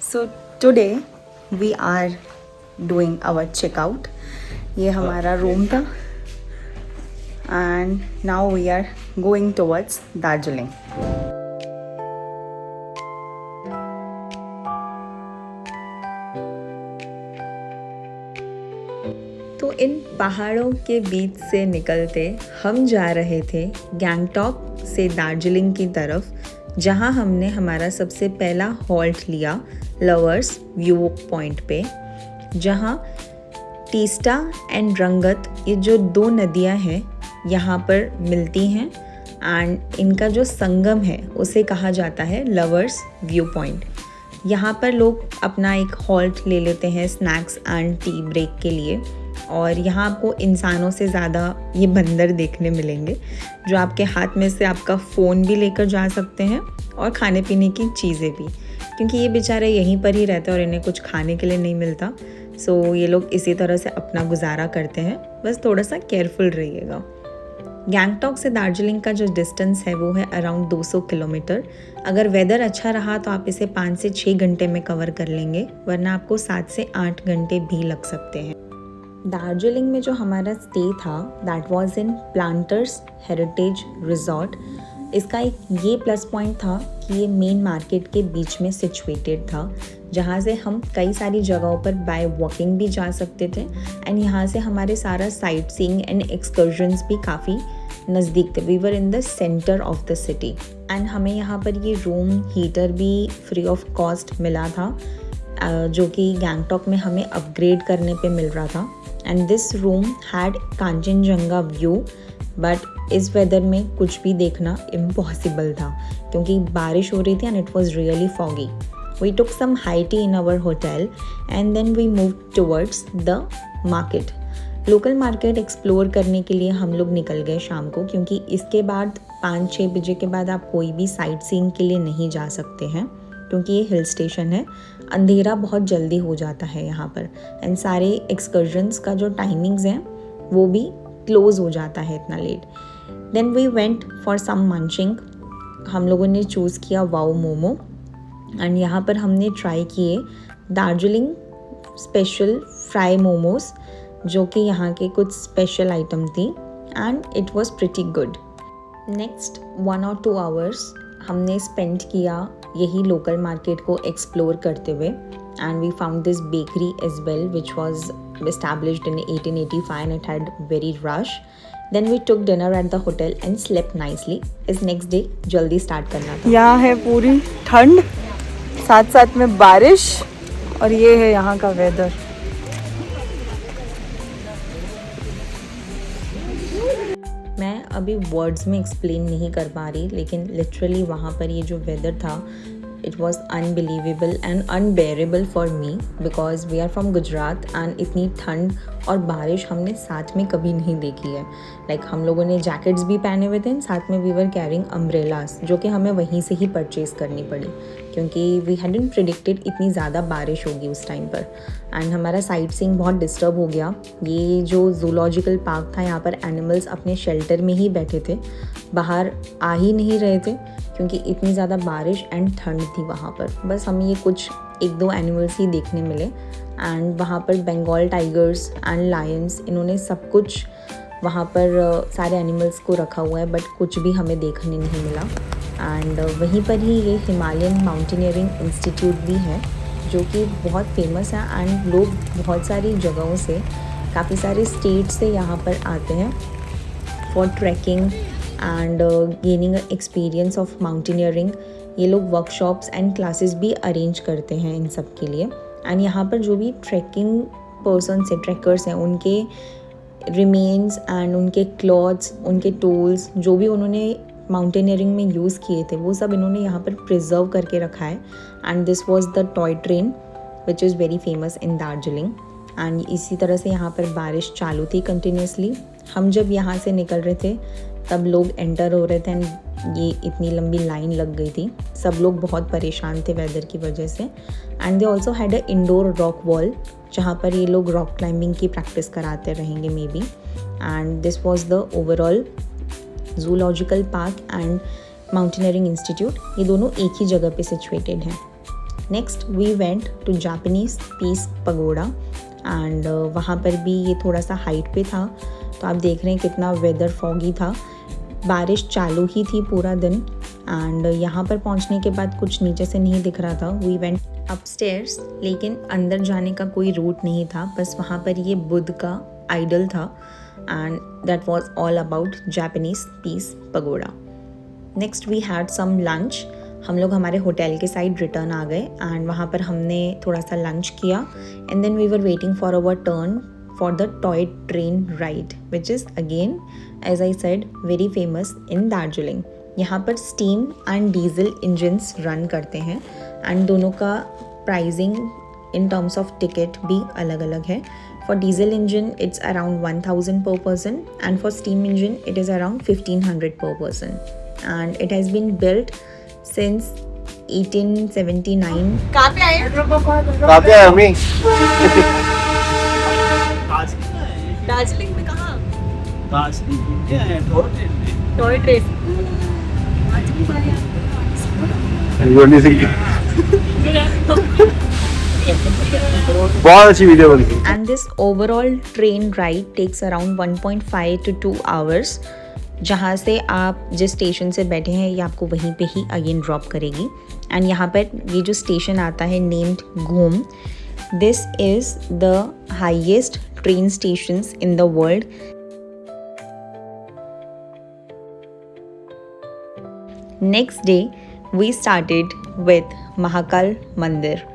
So today we are doing our checkout. ये हमारा room था and now we are going towards Darjeeling. तो इन पहाड़ों के बीच से निकलते हम जा रहे थे गैंगटॉक से दार्जिलिंग की तरफ, जहां हमने हमारा सबसे पहला हॉल्ट लिया लवर्स व्यू पॉइंट पे, जहां तीस्ता एंड रंगत ये जो दो नदियां हैं यहाँ पर मिलती हैं एंड इनका जो संगम है उसे कहा जाता है लवर्स व्यू पॉइंट। यहाँ पर लोग अपना एक हॉल्ट ले लेते हैं स्नैक्स एंड टी ब्रेक के लिए, और यहाँ आपको इंसानों से ज़्यादा ये बंदर देखने मिलेंगे जो आपके हाथ में से आपका फ़ोन भी लेकर जा सकते हैं और खाने पीने की चीज़ें भी, क्योंकि ये बेचारे यहीं पर ही रहते हैं और इन्हें कुछ खाने के लिए नहीं मिलता। सो ये लोग इसी तरह से अपना गुजारा करते हैं, बस थोड़ा सा केयरफुल रहिएगा। गैंगटॉक से दार्जिलिंग का जो डिस्टेंस है वो है अराउंड 200 किलोमीटर। अगर वेदर अच्छा रहा तो आप इसे 5 से 6 घंटे में कवर कर लेंगे, वरना आपको 7 से 8 घंटे भी लग सकते हैं। दार्जिलिंग में जो हमारा स्टे था that was in planters heritage resort. इसका एक ये प्लस पॉइंट था कि ये मेन मार्केट के बीच में सिचुएटेड था, जहाँ से हम कई सारी जगहों पर बाय वॉकिंग भी जा सकते थे एंड यहाँ से हमारे सारा साइट सीइंग एंड एक्सकर्जन्स भी काफ़ी नज़दीक थे। We were in the centre of the city and हमें यहाँ पर ये रूम हीटर भी फ्री ऑफ कॉस्ट मिला था, जो कि गैंगटॉक में हमें अपग्रेड करने पे मिल रहा था। And this room had Kanchenjunga view, but इस वेदर में कुछ भी देखना इम्पॉसिबल था क्योंकि बारिश हो रही थी and it was really foggy. We took some high tea in our hotel and then we move towards the market. Local market explore करने के लिए हम लोग निकल गए शाम को, क्योंकि इसके बाद 5-6 बजे के बाद आप कोई भी साइट सीइंग के लिए नहीं जा सकते हैं, क्योंकि ये हिल स्टेशन है। अंधेरा बहुत जल्दी हो जाता है यहाँ पर एंड सारे एक्सकर्जन्स का जो टाइमिंग्स हैं वो भी क्लोज हो जाता है इतना late. Then we went for some munching. हम लोगों ने चूज़ किया वाओ मोमो एंड यहाँ पर हमने ट्राई किए दार्जिलिंग स्पेशल फ्राई मोमोज, जो कि यहाँ के कुछ स्पेशल आइटम थी and it was pretty good. Next 1 or 2 hours हमने स्पेंड किया यही लोकल मार्केट को एक्सप्लोर करते हुए and we found this bakery as well which was established in 1885 and it had very rush. Then we took dinner at the hotel and slept nicely. इस next day जल्दी start करना था। यहाँ है पूरी ठंड, साथ साथ में बारिश, और ये है यहाँ का वेदर। मैं अभी वर्ड्स में एक्सप्लेन नहीं कर पा रही, लेकिन लिटरली वहाँ पर ये जो वेदर था it was unbelievable and unbearable for me because we are from Gujarat and इतनी ठंड और बारिश हमने साथ में कभी नहीं देखी है। लाइक हम लोगों ने जैकेट्स भी पहने हुए थे, साथ में वी वर कैरिंग अम्ब्रेलास, जो कि हमें वहीं से ही परचेज़ करनी पड़ी क्योंकि वी हैडंट प्रेडिक्टेड इतनी ज़्यादा बारिश होगी उस टाइम पर। एंड हमारा साइट सीइंग बहुत डिस्टर्ब हो गया। ये जो जूलॉजिकल पार्क था, यहाँ पर एनिमल्स अपने शेल्टर में ही बैठे थे, बाहर आ ही नहीं रहे थे क्योंकि इतनी ज़्यादा बारिश एंड ठंड थी वहाँ पर। बस हमें ये कुछ 1-2 एनिमल्स ही देखने मिले एंड वहाँ पर बंगाल टाइगर्स एंड लायंस, इन्होंने सब कुछ वहाँ पर सारे एनिमल्स को रखा हुआ है, बट कुछ भी हमें देखने नहीं मिला। एंड वहीं पर ही ये हिमालयन माउंटेनियरिंग इंस्टीट्यूट भी है, जो कि बहुत फेमस है एंड लोग बहुत सारी जगहों से, काफ़ी सारे स्टेट से यहाँ पर आते हैं for trekking and gaining experience of mountaineering. ये लोग वर्कशॉप्स एंड क्लासेस भी अरेंज करते हैं इन सब के लिए। एंड यहाँ पर जो भी ट्रैकिंग पर्सन्स हैं, ट्रैकर्स हैं, उनके रिमेन्स एंड उनके क्लॉथ्स, उनके टूल्स, जो भी उन्होंने माउंटेनियरिंग में यूज़ किए थे, वो सब इन्होंने यहाँ पर प्रिजर्व करके रखा है। And this was the toy train which is very famous in Darjeeling. And इसी तरह से यहाँ पर बारिश चालू थी कंटिन्यूसली। हम जब यहाँ से निकल रहे थे तब लोग एंटर हो रहे थे एंड ये इतनी लंबी लाइन लग गई थी। सब लोग बहुत परेशान थे वेदर की वजह से। And they also had a indoor rock wall, जहाँ पर ये लोग रॉक क्लाइंबिंग की प्रैक्टिस कराते रहेंगे maybe. And this was the overall zoological park and mountaineering institute. ये दोनों एक ही जगह पे सिचुएटेड हैं। Next we went to Japanese peace pagoda and वहाँ पर भी ये थोड़ा सा हाइट पे था, तो आप देख रहे हैं कितना वेदर फॉगी था, बारिश चालू ही थी पूरा दिन। एंड यहाँ पर पहुँचने के बाद कुछ नीचे से नहीं दिख रहा था। वी वेंट अपस्टेयर्स, लेकिन अंदर जाने का कोई रूट नहीं था, बस वहाँ पर ये बुद्ध का आइडल था and that was all about Japanese peace pagoda. Next we had some lunch. हम लोग हमारे होटल के साइड रिटर्न आ गए एंड वहाँ पर हमने थोड़ा सा लंच किया and then we were waiting for our turn for the toy train ride, which is again, as I said, very famous in Darjeeling. यहाँ पर steam and diesel engines run करते हैं and दोनों का pricing in terms of ticket भी अलग अलग है. For diesel engine it's around 1000 per person and for steam engine it is around 1500 per person and it has been built since 1879. कहाँ पे आए? कहाँ पे आए अम्मी? दार्जिलिंग में कहाँ? Toy toy train. बहुत अच्छी वीडियो बनी। And this overall train ride takes around 1.5 to 2 hours. जहाँ से आप जिस स्टेशन से बैठे हैं ये आपको वहीं पे ही अगेन ड्रॉप करेगी। एंड यहाँ पर ये जो स्टेशन आता है नेम्ड घूम, this is the highest train stations in the world. Next day we started with Mahakal मंदिर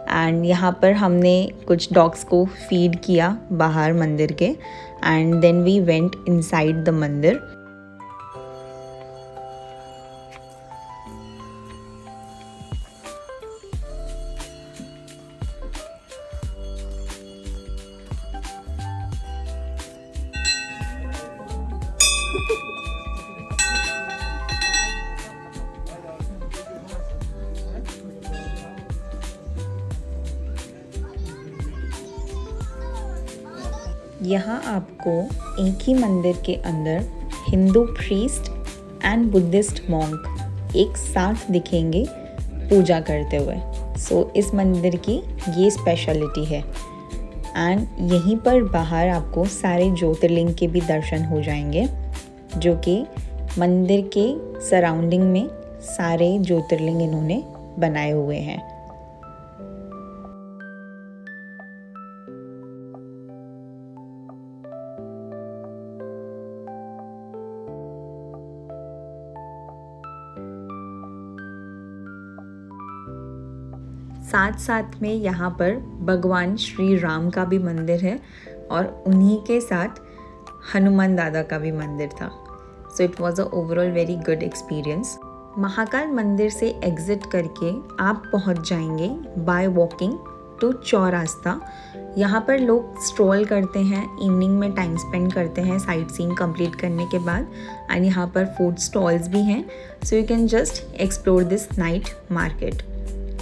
एंड यहाँ पर हमने कुछ डॉग्स को फीड किया बाहर मंदिर के and then we went inside the mandir. यहाँ आपको एक ही मंदिर के अंदर Hindu priest and Buddhist monk एक साथ दिखेंगे पूजा करते हुए। सो इस मंदिर की ये स्पेशलिटी है एंड यहीं पर बाहर आपको सारे ज्योतिर्लिंग के भी दर्शन हो जाएंगे, जो कि मंदिर के सराउंडिंग में सारे ज्योतिर्लिंग इन्होंने बनाए हुए हैं। साथ साथ में यहाँ पर भगवान श्री राम का भी मंदिर है और उन्हीं के साथ हनुमान दादा का भी मंदिर था। So it was a overall very good experience. Mahakal मंदिर से एग्जिट करके आप पहुँच जाएंगे बाय वॉकिंग टू चौरास्ता। यहाँ पर लोग स्ट्रोल करते हैं, इवनिंग में टाइम स्पेंड करते हैं साइट सीइंग कंप्लीट करने के बाद एंड यहाँ पर फूड स्टॉल्स भी हैं, so you can just explore this night market.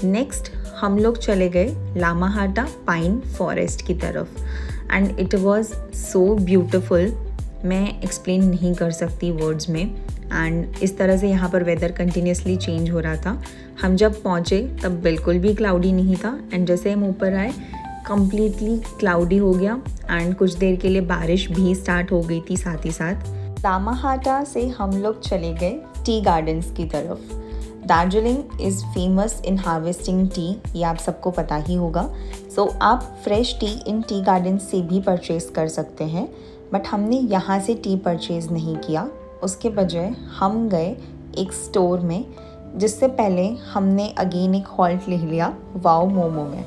Next हम लोग चले गए लामाहाटा पाइन फॉरेस्ट की तरफ and it was so beautiful, मैं एक्सप्लेन नहीं कर सकती वर्ड्स में। एंड इस तरह से यहाँ पर वेदर कंटिन्यूसली चेंज हो रहा था। हम जब पहुँचे तब बिल्कुल भी क्लाउडी नहीं था एंड जैसे हम ऊपर आए कम्प्लीटली क्लाउडी हो गया एंड कुछ देर के लिए बारिश भी स्टार्ट हो गई थी साथ ही साथ। लामाहाटा से हम लोग चले गए टी गार्डन्स की तरफ। Darjeeling is famous in harvesting T, ये आप सबको पता ही होगा। सो आप फ्रेश टी इन टी गार्डन से भी परचेज़ कर सकते हैं, बट हमने यहाँ से टी परचेज़ नहीं किया। उसके बजाय हम गए एक स्टोर में, जिससे पहले हमने अगेन एक हॉल्ट ले लिया वाओ मोमो में।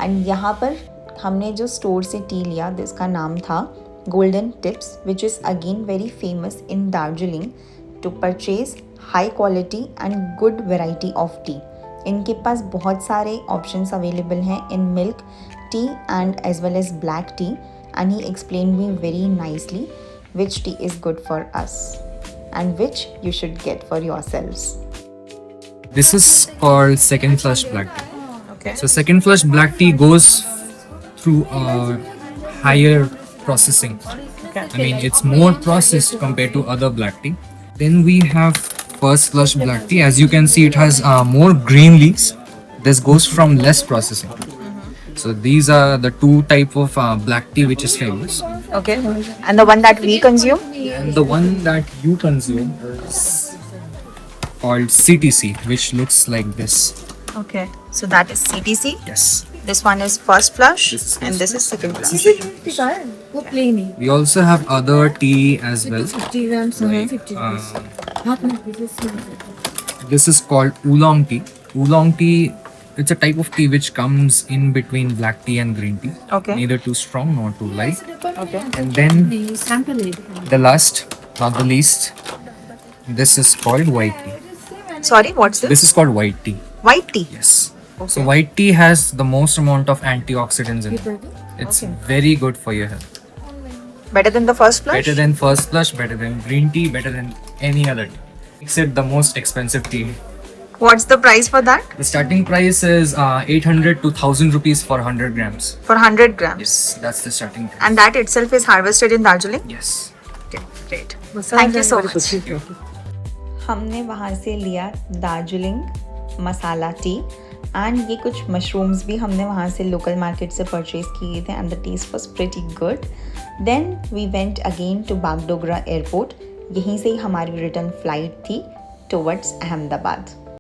एंड यहाँ पर हमने जो स्टोर से टी लिया जिसका नाम था golden tips, which is again very famous in Darjeeling to purchase high quality and good variety of tea. इनके पास बहुत सारे ऑप्शंस अवेलेबल हैं in milk tea and as well as black tea and he explain me very nicely which tea is good for us and which you should get for yourselves. This is called second flush black tea. Okay. So second flush black tea goes through a higher processing. Okay. I mean, it's more processed compared to other black tea. Then we have first flush black tea. As you can see, it has more green leaves. this goes from less processing. So these are the two type of black tea which is famous. Okay. And the one that we consume? And the one that you consume is called CTC, which looks like this. Okay. So that is CTC. Yes. This one is first flush, This is and first this is second This flush. is second. We also have other tea as well. This is called oolong tea. Oolong tea, it's a type of tea which comes in between black tea and green tea. Okay. Neither too strong nor too light. Okay. And then the last, not the least, this is called white tea. Sorry, what's this? This is called white tea. White tea. Yes. So white tea has the most amount of antioxidants in it. It's very good for your health. Better than the first flush? Better than first flush, better than green tea, better than any other tea. Makes it the most expensive tea. What's the price for that? The starting price is 800 to 1000 rupees for 100 grams. For 100 grams. Yes, that's the starting price. And that itself is harvested in Darjeeling? Yes. Okay, great. Thank you so much. हमने वहाँ से लिया दार्जिलिंग मसाला T and ये कुछ mushrooms भी हमने वहाँ से लोकल मार्केट से परचेज किए थे and the taste was pretty good. Then we went again to Bagdogra airport. यहीं से ही हमारी रिटर्न फ्लाइट थी टुवर्ड्स अहमदाबाद.